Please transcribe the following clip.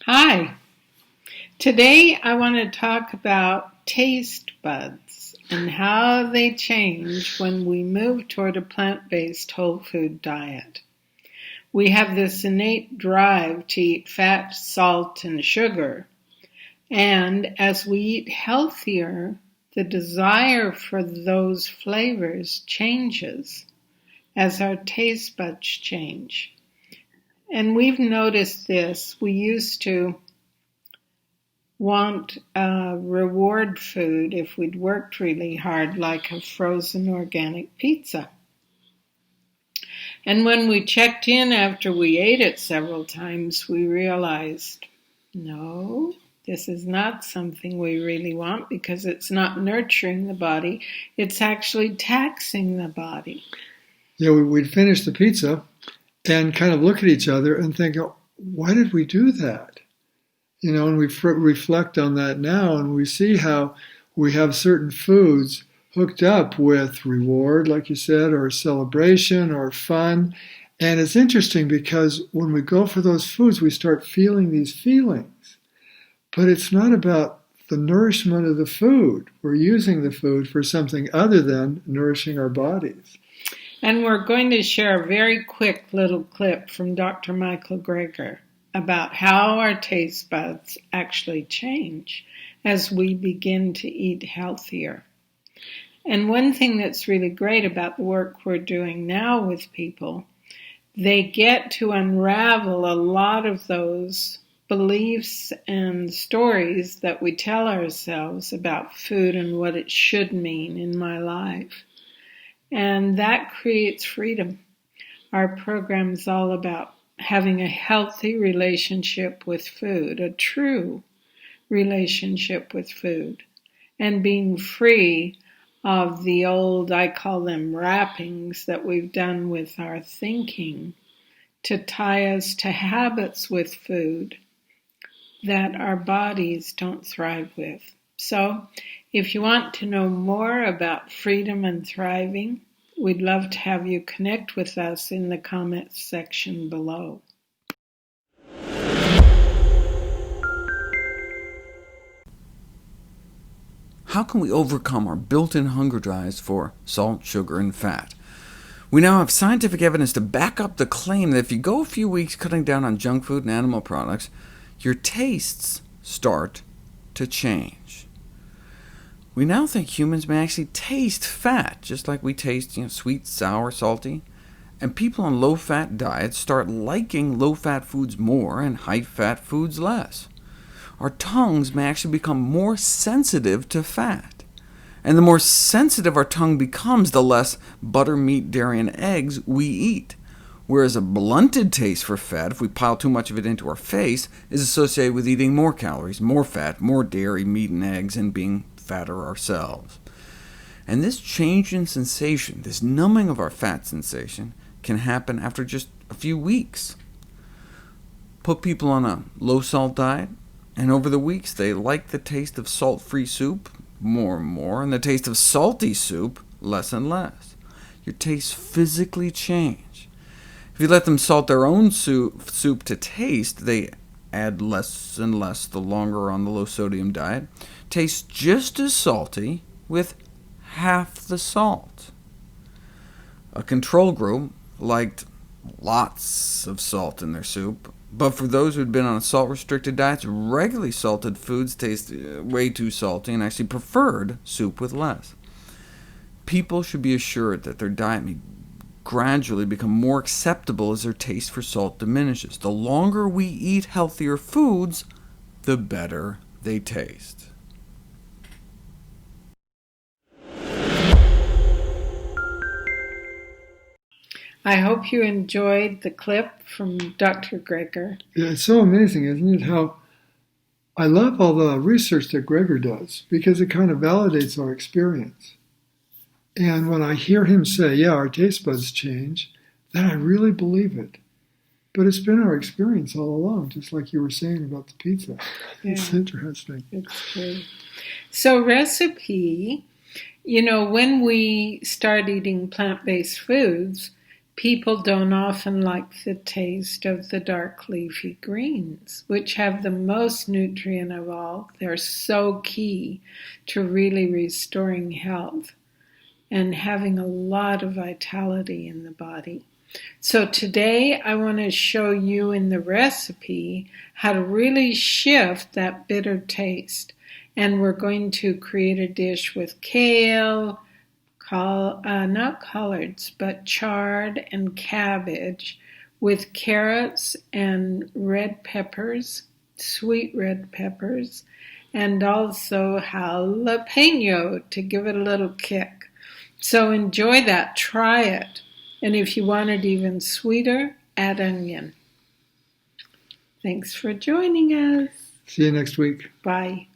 Hi. Today I want to talk about taste buds and how they change when we move toward a plant-based whole food diet. We have this innate drive to eat fat, salt, and sugar. And as we eat healthier, the desire for those flavors changes as our taste buds change. And we've noticed this. We used to want reward food if we'd worked really hard, like a frozen organic pizza. And when we checked in after we ate it several times, we realized, no, this is not something we really want because it's not nurturing the body. It's actually taxing the body. Yeah, we'd finish the pizza and kind of look at each other and think, oh, why did we do that? And we reflect on that now, and we see how we have certain foods hooked up with reward, like you said, or celebration or fun. And it's interesting because when we go for those foods, we start feeling these feelings. But it's not about the nourishment of the food. We're using the food for something other than nourishing our bodies. And we're going to share a very quick little clip from Dr. Michael Greger about how our taste buds actually change as we begin to eat healthier. And one thing that's really great about the work we're doing now with people, they get to unravel a lot of those beliefs and stories that we tell ourselves about food and what it should mean in my life. And that creates freedom. Our program is all about having a healthy relationship with food, a true relationship with food, and being free of the old, I call them wrappings that we've done with our thinking to tie us to habits with food that our bodies don't thrive with. So, if you want to know more about freedom and thriving, we'd love to have you connect with us in the comments section below. How can we overcome our built-in hunger drives for salt, sugar, and fat? We now have scientific evidence to back up the claim that if you go a few weeks cutting down on junk food and animal products, your tastes start to change. We now think humans may actually taste fat, just like we taste sweet, sour, salty. And people on low-fat diets start liking low-fat foods more and high-fat foods less. Our tongues may actually become more sensitive to fat. And the more sensitive our tongue becomes, the less butter, meat, dairy, and eggs we eat. Whereas a blunted taste for fat, if we pile too much of it into our face, is associated with eating more calories, more fat, more dairy, meat, and eggs, and being fatter ourselves. And this change in sensation, this numbing of our fat sensation, can happen after just a few weeks. Put people on a low-salt diet, and over the weeks they like the taste of salt-free soup more and more, and the taste of salty soup less and less. Your tastes physically change. If you let them salt their own soup to taste, they add less and less the longer on the low-sodium diet. Tastes just as salty with half the salt. A control group liked lots of salt in their soup, but for those who had been on salt-restricted diets, regularly salted foods taste way too salty and actually preferred soup with less. People should be assured that their diet may gradually become more acceptable as their taste for salt diminishes. The longer we eat healthier foods, the better they taste. I hope you enjoyed the clip from Dr. Greger. Yeah, it's so amazing, isn't it, how I love all the research that Greger does, because it kind of validates our experience. And when I hear him say, yeah, our taste buds change, then I really believe it. But it's been our experience all along, just like you were saying about the pizza. Yeah, it's interesting. It's true. So recipe, when we start eating plant-based foods, People don't often like the taste of the dark leafy greens, which have the most nutrient of all. They're so key to really restoring health and having a lot of vitality in the body. So today I want to show you in the recipe how to really shift that bitter taste. And we're going to create a dish with kale, not collards, but chard and cabbage, with carrots and red peppers, sweet red peppers, and also jalapeno to give it a little kick. So enjoy that, try it. And if you want it even sweeter, add onion. Thanks for joining us. See you next week. Bye.